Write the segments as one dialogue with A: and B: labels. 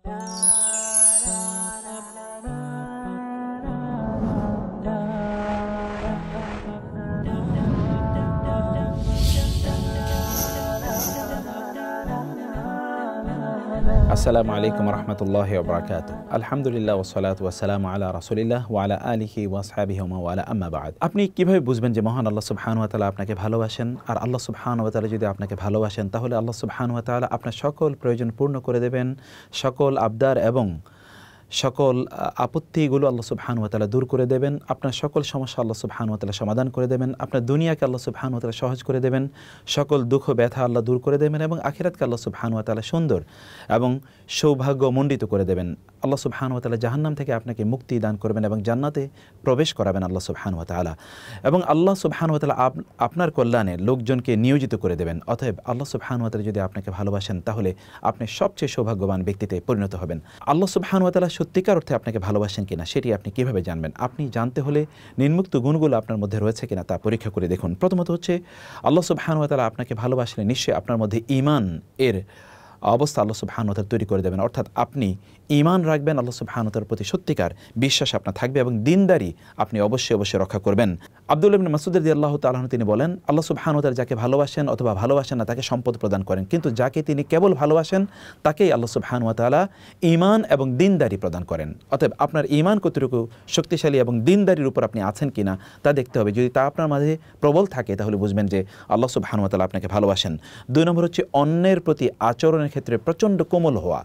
A: আসসালামু আলাইকুম রহমতুল্লাহি ওয়া বারাকাতুহু। আলহামদুলিল্লাহ ওয়াসসালাতু ওয়াসসালামু আলা রাসূলিল্লাহ ওয়া আলা আলিহি ওয়া আসহাবিহি ওয়া আলা আম্মা বা'দ। আপনি কিভাবে বুঝবেন যে মহান আল্লাহ সুবহানাহু ওয়া তাআলা আপনাকে ভালোবাসেন? আর আল্লাহ সুবহানাহু ওয়া তাআলা যদি আপনাকে ভালোবাসেন, তাহলে আল্লাহ সুবহানাহু ওয়া তাআলা আপনার সকল প্রয়োজন পূর্ণ করে দেবেন, সকল আবদার এবং সকল আপত্তিগুলো আল্লাহ সুবহানাহু ওয়া তাআলা দূর করে দেবেন, আপনার সকল সমস্যা আল্লাহ সুবহানাহু ওয়া তাআলা সমাধান করে দেবেন, আপনার দুনিয়াকে আল্লাহ সুবহানাহু ওয়া তাআলা সহজ করে দেবেন, সকল দুঃখ ব্যথা আল্লাহ দূর করে দেবেন এবং আখিরাতকে আল্লাহ সুবহানাহু ওয়া তাআলা সুন্দর এবং সৌভাগ্যমণ্ডিত করে দেবেন। আল্লাহ সুবহানাহু ওয়া তাআলা জাহান্নাম থেকে আপনাকে মুক্তি দান করবেন এবং জান্নাতে প্রবেশ করাবেন আল্লাহ সুবহানাহু ওয়া তাআলা। এবং আল্লাহ সুবহানাহু ওয়া তাআলা আপনার কল্যাণে লোকজনকে নিয়োজিত করে দেবেন। অতএব আল্লাহ সুবহানাহু ওয়া তাআলা যদি আপনাকে ভালোবাসেন, তাহলে আপনি সবচেয়ে সৌভাগ্যবান ব্যক্তিতে পরিণত হবেন। আল্লাহ সুবহানাহু ওয়া তাআলা সত্যিকার অর্থে আপনাকে ভালোবাসেন কিনা সেটি আপনি কিভাবে জানবেন? আপনি জানতে হলে নিম্নোক্ত গুণগুলো আপনার মধ্যে রয়েছে কিনা তা পরীক্ষা করে দেখুন। প্রথমত হচ্ছে, আল্লাহ সুবহানাহু ওয়া তাআলা আপনাকে ভালোবাসলে নিশ্চয়ই আপনার মধ্যে ঈমান এর অবস্থা আল্লাহ সুবহানাহু ওয়া তাআলা তৈরি করে দেবেন। অর্থাৎ আপনি ঈমান রাখবেন, আল্লাহ সুবহানাহু ওয়া তাআলার প্রতি সত্যিকার বিশ্বাস আপনার থাকবে এবং দিনদারি আপনি অবশ্যই রক্ষা করবেন। আব্দুল্লাহ ইবনে মাসউদ রাদিয়াল্লাহু তাআলা আনহু তিনি বলেন, আল্লাহ সুবহানাহু ওয়া তাআলা যাকে ভালোবাসেন অথবা ভালোবাসেন না তাকে সম্পদ প্রদান করেন, কিন্তু যাকে তিনি কেবল ভালোবাসেন তাকেই আল্লাহ সুবহানাহু ওয়া তাআলা ঈমান এবং দিনদারি প্রদান করেন। অতএব আপনার ঈমান কতটুকু শক্তিশালী এবং দিনদারির উপর আপনি আছেন কিনা তা দেখতে হবে। যদি তা আপনার মাঝে প্রবল থাকে, তাহলে বুঝবেন যে আল্লাহ সুবহানাহু ওয়া তাআলা আপনাকে ভালোবাসেন। 2 নম্বর হচ্ছে, অন্যের প্রতি আচরণের ক্ষেত্রে প্রচণ্ড কোমল হওয়া।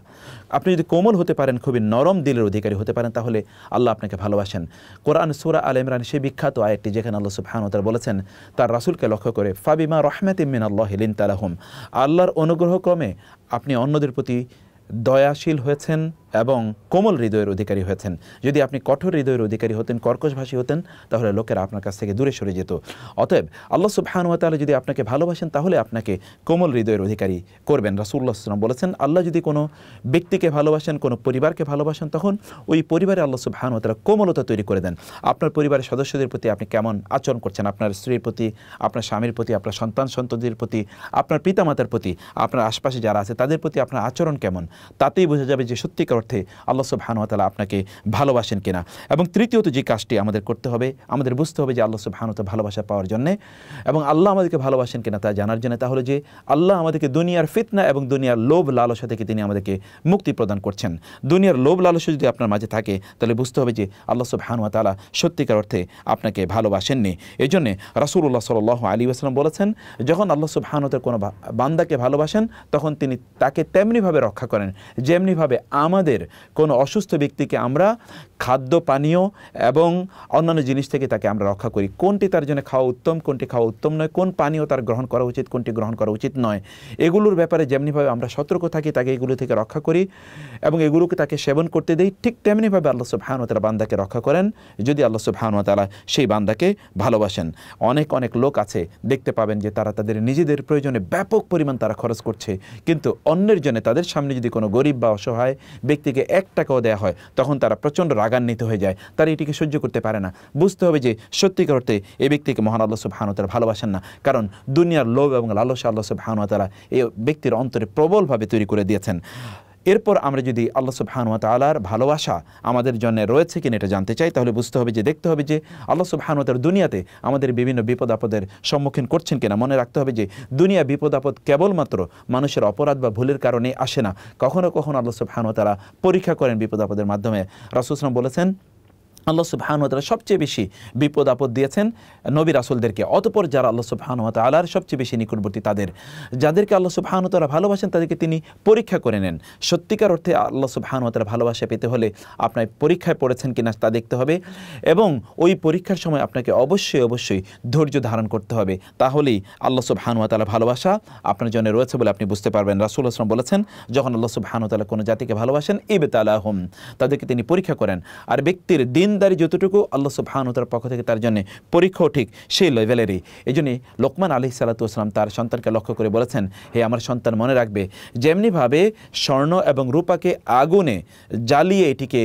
A: আপনি যদি কোমল হতে পারেন, খুবই নরম দিলের অধিকারী হতে পারেন, তাহলে আল্লাহ আপনাকে ভালোবাসেন। কোরআন সূরা আলে ইমরান সেই বিখ্যাত আয়াতটি যেখানে আল্লাহ সুবহানাহু ওয়া তাআলা বলেছেন তার রাসূলকে লক্ষ্য করে, ফাবিমা রাহমাতিম মিনাল্লাহি লিনতা লাহুম, আল্লাহর অনুগ্রহক্রমে আপনি অন্যদের প্রতি দয়াশীল হয়েছেন এবং কোমল হৃদয়ের অধিকারী হয়েছেন। যদি আপনি কঠোর হৃদয়ের অধিকারী হতেন, কর্কশভাষী হতেন, তাহলে লোকেরা আপনার কাছ থেকে দূরে সরে যেত। অতএব আল্লাহ সুবহানাহু ওয়া তাআলা যদি আপনাকে ভালোবাসেন, তাহলে আপনাকে কোমল হৃদয়ের অধিকারী করবেন। রাসূলুল্লাহ সাল্লাল্লাহু আলাইহি ওয়াসাল্লাম বলেছেন, আল্লাহ যদি কোনো ব্যক্তিকে ভালোবাসেন, কোনো পরিবারকে ভালোবাসেন, তখন ওই পরিবারে আল্লাহ সুবহানাহু ওয়া তাআলা কোমলতা তৈরি করে দেন। আপনার পরিবারের সদস্যদের প্রতি আপনি কেমন আচরণ করছেন, আপনার স্ত্রীর প্রতি, আপনার স্বামীর প্রতি, আপনার সন্তানদের প্রতি, আপনার পিতামাতার প্রতি, আপনার আশপাশে যারা আছে তাদের প্রতি আপনার আচরণ কেমন, তাতেই বোঝা যাবে যে সত্যিকার অর্থে আল্লাহ সুবহানাহু ওয়া তাআলা আপনাকে ভালোবাসেন কিনা। এবং তৃতীয়ত যে কাজটি আমাদের করতে হবে, আমাদের বুঝতে হবে যে আল্লাহ সুবহানাহু ওয়া তাআলা ভালোবাসা পাওয়ার জন্যে এবং আল্লাহ আমাদেরকে ভালোবাসেন কিনা তা জানার জন্য, তাহলে যে আল্লাহ আমাদেরকে দুনিয়ার ফিতনা এবং দুনিয়ার লোভ লালসা থেকে তিনি আমাদেরকে মুক্তি প্রদান করছেন। দুনিয়ার লোভ লালসা যদি আপনার মাঝে থাকে, তাহলে বুঝতে হবে যে আল্লাহ সুবহানাহু ওয়া তাআলা সত্যিকার অর্থে আপনাকে ভালোবাসেননি। এই জন্যে রাসূলুল্লাহ সাল্লাল্লাহু আলাইহি ওয়াসাল্লাম বলেছেন, যখন আল্লাহ সুবহানাহু ওয়া তাআলা কোনো বান্দাকে ভালোবাসেন, তখন তিনি তাকে তেমনিভাবে রক্ষা করেন যেমনিভাবে আমাদের কোনো অসুস্থ ব্যক্তিকে আমরা খাদ্য পানীয় এবং অন্যান্য জিনিস থেকে তাকে আমরা রক্ষা করি। কোনটি তার জন্য খাওয়া উত্তম, কোনটি খাওয়া উত্তম নয়, কোন পানীয় তার গ্রহণ করা উচিত, কোনটি গ্রহণ করা উচিত নয়, এগুলোর ব্যাপারে যেমনিভাবে আমরা সতর্ক থাকি, তাকে এগুলো থেকে রক্ষা করি এবং এগুলোকে তাকে সেবন করতে দেই, ঠিক তেমনিভাবে আল্লাহ সুবহানাহু ওয়া তাআলা বান্দাকে রক্ষা করেন যদি আল্লাহ সুবহানাহু ওয়া তাআলা সেই বান্দাকে ভালোবাসেন। অনেক লোক আছে, দেখতে পাবেন যে তারা তাদের নিজেদের প্রয়োজনে ব্যাপক পরিমাণ তারা খরচ করছে, কিন্তু অন্যের জন্য তাদের সামনে যদি কোনো গরিব বা অসহায় ব্যক্তিকে 1 টাকাও দেওয়া হয়, তখন তারা প্রচণ্ড রাগান্বিত হয়ে যায়, তারা এটিকে সহ্য করতে পারে না। বুঝতে হবে যে সত্যিকার অর্থে এই ব্যক্তিকে মহান আল্লাহ সুবহানাহু ওয়া তাআলা ভালোবাসেন না, কারণ দুনিয়ার লোভ এবং লালসা আল্লাহ সুবহানাহু ওয়া তাআলা এই ব্যক্তির অন্তরে প্রবলভাবে তৈরি করে দিয়েছেন। এরপর আমরা যদি আল্লাহ সুবহানাহু ওয়া তাআলার ভালোবাসা আমাদের জন্য রয়েছে কিনা এটা জানতে চাই, তাহলে বুঝতে হবে যে দেখতে হবে যে আল্লাহ সুবহানাহু ওয়া তাআলা দুনিয়াতে আমাদের বিভিন্ন বিপদ আপদের সম্মুখীন করছেন কিনা। মনে রাখতে হবে যে দুনিয়া বিপদ আপদ কেবলমাত্র মানুষের অপরাধ বা ভুলের কারণে আসে না, কখনো কখনো আল্লাহ সুবহানাহু ওয়া তাআলা পরীক্ষা করেন বিপদ আপদের মাধ্যমে। রাসূল সাল্লাল্লাহু আলাইহি ওয়াসাল্লাম বলেছেন, আল্লাহ সুবহানাহু ওয়া তাআলা সবচেয়ে বেশি বিপদ আপদ দিয়েছেন নবী রাসূলদেরকে, অতঃপর যারা আল্লাহ সুবহানাহু ওয়া তাআলার সবচেয়ে বেশি নিকটবর্তী তাদের, যাদেরকে আল্লাহ সুবহানাহু ওয়া তাআলা ভালোবাসেন তাদেরকে তিনি পরীক্ষা করে নেন। সত্যিকার অর্থে আল্লাহ সুবহানাহু ওয়া তাআলা ভালোবাসা পেতে হলে আপনার পরীক্ষায় পড়েছেন কিনা তা দেখতে হবে এবং ওই পরীক্ষার সময় আপনাকে অবশ্যই ধৈর্য ধারণ করতে হবে, তাহলেই আল্লাহ সুবহানাহু ওয়া তাআলা ভালোবাসা আপনার জন্য রয়েছে বলে আপনি বুঝতে পারবেন। রাসূলুল্লাহ সাল্লাল্লাহু আলাইহি ওয়াসাল্লাম বলেছেন, যখন আল্লাহ সুবহানাহু ওয়া তাআলা কোনো জাতিকে ভালোবাসেন, ইবতালাহুম, তাদেরকে তিনি পরীক্ষা করেন। আর ব্যক্তির দিনদারি যতটুকু আল্লাহ সুবহানাহু ওয়া তাআলার পক্ষ থেকে তার জন্য পরীক্ষাও ঠিক সেই লেভেলেরই। এই জন্যই লোকমান আলাইহিস সালাতু ওয়াস সালাম তার সন্তানকে লক্ষ্য করে বলেছেন, হে আমার সন্তান, মনে রাখবে যেমনিভাবে স্বর্ণ এবং রূপাকে আগুনে জ্বালিয়ে এটিকে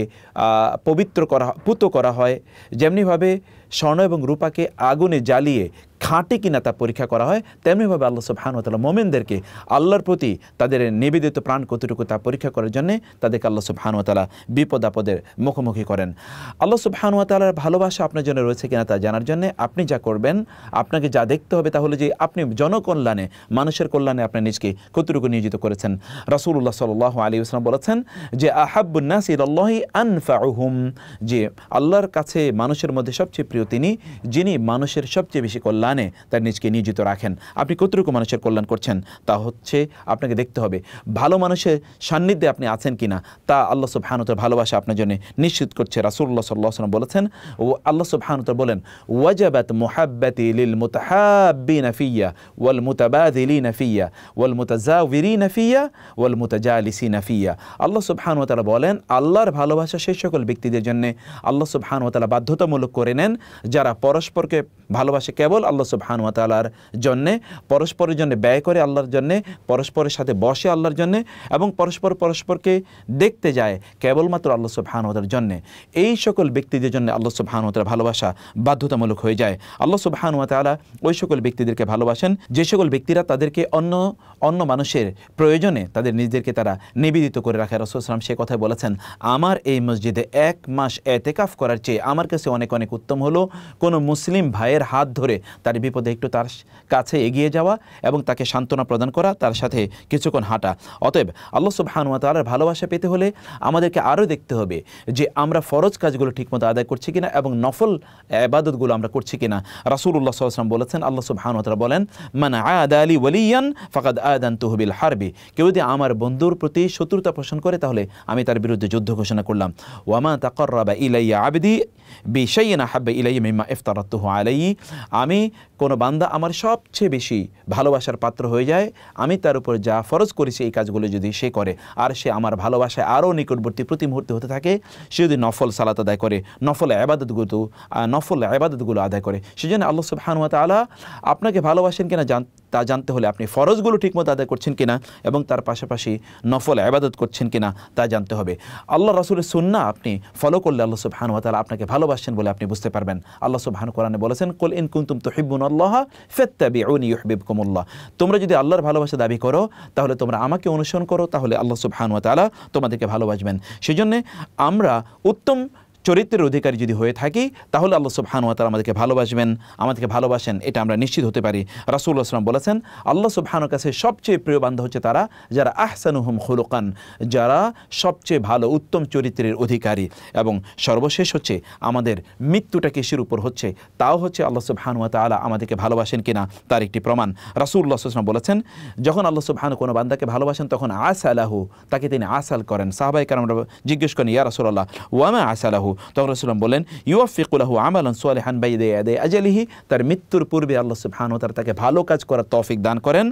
A: পবিত্র করা পুত করা হয়, যেমনিভাবে স্বর্ণ এবং রূপাকে আগুনে জ্বালিয়ে খাঁটি কিনা তা পরীক্ষা করা হয়, তেমনিভাবে আল্লাহ সুবহানাহু ওয়া তাআলা মুমিনদেরকে আল্লাহর প্রতি তাদের নিবেদিত প্রাণ কতটুকু তা পরীক্ষা করার জন্য তাদেরকে আল্লাহ সুবহানাহু ওয়া তাআলা বিপদ আপদের মুখোমুখি করেন। আল্লাহ সুবহানাহু ওয়া তাআলার ভালোবাসা আপনার জন্য রয়েছে কিনা তা জানার জন্য আপনি যা করবেন, আপনাকে যা দেখতে হবে তা হলো যে আপনি জনকল্যাণে, মানুষের কল্যাণে আপনি নিজকে কতটুকু নিয়োজিত করেছেন। রাসূলুল্লাহ সাল্লাল্লাহু আলাইহি ওয়াসাল্লাম বলেছেন যে আহাব্বুন নাসি ইলাল্লাহি আনফাউহুম, যে আল্লাহর কাছে মানুষের মধ্যে সবচেয়ে প্রিয় তিনি, যিনি মানুষের সবচেয়ে বেশি কল্যাণে তার নিজকে নিয়োজিত রাখেন। আপনি কতটুকু মানুষের কল্যাণ করছেন তা হচ্ছে আপনাকে দেখতে হবে। ভালো মানুষের সান্নিধ্যে আপনি আছেন কিনা তা আল্লাহ সুবহানাহু ওয়া তাআলা ভালোবাসা আপনার জন্য নিশ্চিত করছে। রাসূলুল্লাহ সাল্লাল্লাহু আলাইহি ওয়াসাল্লাম বলেছেন, ও আল্লাহ সুবহানাহু ওয়া তাআলা বলেন, ওয়াজাবাত মুহাব্বাতি লিল মুতাহাব্বিনা ফিয়া ওয়াল মুতাবাযিলিনা ফিয়া ওয়াল মুতাজাওয়িরিনা ফিয়া ওয়াল মুতাজালিসিনা ফিয়া। আল্লাহ সুবহানাহু ওয়া তাআলা বলেন, আল্লাহর ভালোবাসা সেই সকল ব্যক্তিদের জন্য আল্লাহ সুবহানাহু ওয়া তাআলা বাধ্যতামূলক করে নেন যারা পরস্পরকে ভালোবাসে কেবল আল্লাহ সুবহানাহু ওয়া তাআলার জন্যে, পরস্পরের জন্য ব্যয় করে আল্লাহর জন্যে, পরস্পরের সাথে বসে আল্লাহর জন্যে এবং পরস্পরকে দেখতে যায় কেবলমাত্র আল্লাহ সুবহানাহু ওয়া তাআলার জন্যে। এই সকল ব্যক্তিদের জন্য আল্লাহ সুবহানাহু ওয়া তাআলা ভালোবাসা বাধ্যতামূলক হয়ে যায়। আল্লাহ সুবহানাহু ওয়া তাআলা ওই সকল ব্যক্তিদেরকে ভালোবাসেন যে সকল ব্যক্তিরা তাদেরকে অন্য মানুষের প্রয়োজনে তাদের নিজেদেরকে তারা নিবেদিত করে রাখে। রাসূল সাল্লাল্লাহু আলাইহি ওয়াসাল্লাম সে কথাই বলেছেন, আমার এই মসজিদে 1 মাস ইতিকাফ করার চেয়ে আমার কাছে অনেক অনেক উত্তম হলো কোনো মুসলিম ভাইয়ের হাত ধরে তার বিপদে একটু তার কাছে এগিয়ে যাওয়া এবং তাকে সান্ত্বনা প্রদান করা, তার সাথে কিছুক্ষণ হাঁটা। অতএব আল্লাহ সুবহানাহু ওয়া তাআলার ভালোবাসা পেতে হলে আমাদেরকে আরও দেখতে হবে যে আমরা ফরজ কাজগুলো ঠিকমতো আদায় করছি কিনা এবং নফল ইবাদতগুলো আমরা করছি কিনা। রাসূলুল্লাহ সাল্লাল্লাহু আলাইহি ওয়াসাল্লাম বলেছেন, আল্লাহ সুবহানাহু ওয়া তাআলা বলেন, মান আদা লি ওয়ালিয়ান ফাকাদ আযানতুহু বিল হারবি, কেউ যদি আমার বন্ধুর প্রতি শত্রুতা পোষণ করে তাহলে আমি তার বিরুদ্ধে যুদ্ধ ঘোষণা করলাম। ওয়া মা তাকাররাবা ইলাইয়া আবদি বিশাইইন আহাব্বা ইলাইয়া মিম্মা ইফতারাতুহু আলাইহি, আমি কোনো বান্দা আমার সবচেয়ে বেশি ভালোবাসার পাত্র হয়ে যায় আমি তার উপর যা ফরজ করেছি এই কাজগুলো যদি সে করে, আর সে আমার ভালোবাসায় আরও নিকটবর্তী প্রতি মুহূর্তে হতে থাকে, সে যদি নফল সালাত আদায় করে, নফল ইবাদতগুলো আদায় করে। সেজন্য আল্লাহ সুবহানাহু ওয়া তাআলা আপনাকে ভালোবাসেন কিনা তা জানতে হলে আপনি ফরজগুলো ঠিকমতো আদায় করছেন কিনা এবং তার পাশাপাশি নফল ইবাদত করছেন কিনা তা জানতে হবে। আল্লাহ রাসূলের সুন্নাহ আপনি ফলো করলে আল্লাহ সুবহানাহু ওয়া তাআলা আপনাকে ভালোবাসেন বলে আপনি বুঝতে পারবেন। আল্লাহ সুবহানাহু কোরআনে বলেছেন, কুল ইন কুনতুম তুহিব্বুনাল্লাহ ফাত্তাবিউনি ইউহিব্বুকুমুল্লাহ, তোমরা যদি আল্লাহর ভালোবাসা দাবি করো তাহলে তোমরা আমাকে অনুসরণ করো, তাহলে আল্লাহ সুবহানাহু ওয়া তাআলা তোমাদেরকে ভালোবাসবেন। সেজন্য আমরা উত্তম চরিত্রের অধিকারী যদি হয়ে থাকি তাহলে আল্লাহ সুবহানাহু ওয়া তাআলা আমাদেরকে ভালোবাসবেন, আমাদেরকে ভালোবাসেন, এটা আমরা নিশ্চিত হতে পারি। রাসূলুল্লাহ সাল্লাল্লাহু আলাইহি ওয়াসাল্লাম বলেছেন, আল্লাহ সুবহানাহুর কাছে সবচেয়ে প্রিয় বান্দা হচ্ছে তারা যারা আহসানুহুম খুলুকান, যারা সবচেয়ে ভালো উত্তম চরিত্রের অধিকারী। এবং সর্বশেষ হচ্ছে আমাদের মৃত্যুটা কিসের উপর হচ্ছে, তাও হচ্ছে আল্লাহ সুবহানাহু ওয়া তাআলা আমাদেরকে ভালোবাসেন কিনা তার একটি প্রমাণ। রাসূলুল্লাহ সাল্লাল্লাহু আলাইহি ওয়াসাল্লাম বলেছেন, যখন আল্লাহ সুবহানাহু কোনো বান্দাকে ভালোবাসেন তখন আসালাহু, তাকে তিনি আসাল করেন। সাহাবায়ে কেরামরা জিজ্ঞেস করেন, ইয়া রাসূলুল্লাহ ওয়া মা আসালাহু, তখন রাসূলুল্লাহ বলেন, ইউওয়াফিকু লাহু আমালান সালিহান বাইনা ইয়াদাই আজালিহি, তার মৃত্যুর পূর্বে আল্লাহ সুবহানাহু ওয়া তাআলা তাকে ভালো কাজ করার তৌফিক দান করেন।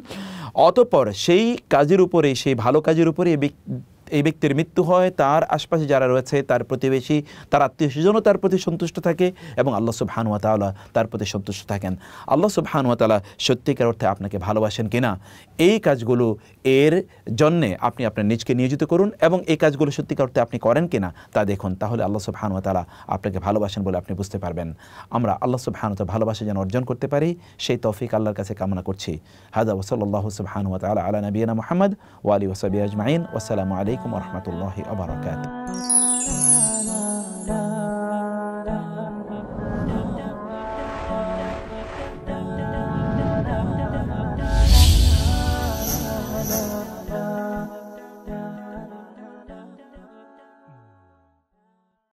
A: অতঃপর সেই কাজের উপরে, সেই ভালো কাজের উপরে এই ব্যক্তির মৃত্যু হয়, তার আশপাশে যারা রয়েছে, তার প্রতিবেশী, তার আত্মীয়স্বজনও তার প্রতি সন্তুষ্ট থাকে এবং আল্লাহ সুবহানাহু ওয়া তাআলা তার প্রতি সন্তুষ্ট থাকেন। আল্লাহ সুবহানাহু ওয়া তাআলা সত্যিকার অর্থে আপনাকে ভালোবাসেন কিনা এই কাজগুলো এর জন্যে আপনি আপনার নিজকে নিয়োজিত করুন এবং এই কাজগুলো সত্যিকার অর্থে আপনি করেন কিনা তা দেখুন, তাহলে আল্লাহ সুবহানাহু ওয়া তাআলা আপনাকে ভালোবাসেন বলে আপনি বুঝতে পারবেন। আমরা আল্লাহ সুবহানাহু ওয়া তাআলা ভালোবাসা যেন অর্জন করতে পারি সেই তৌফিক আল্লাহর কাছে কামনা করছি। হাযা ওয়া সাল্লাল্লাহু সুবহানাহু ওয়া তাআলা আলা নাবিয়িনা মুহাম্মদ ওয়া আলিহি ওয়া সাহবিহি আজমাইন। ওয়াসসালামু আলাইকুম ওয়া রাহমাতুল্লাহি ওয়া বারাকাতুহু।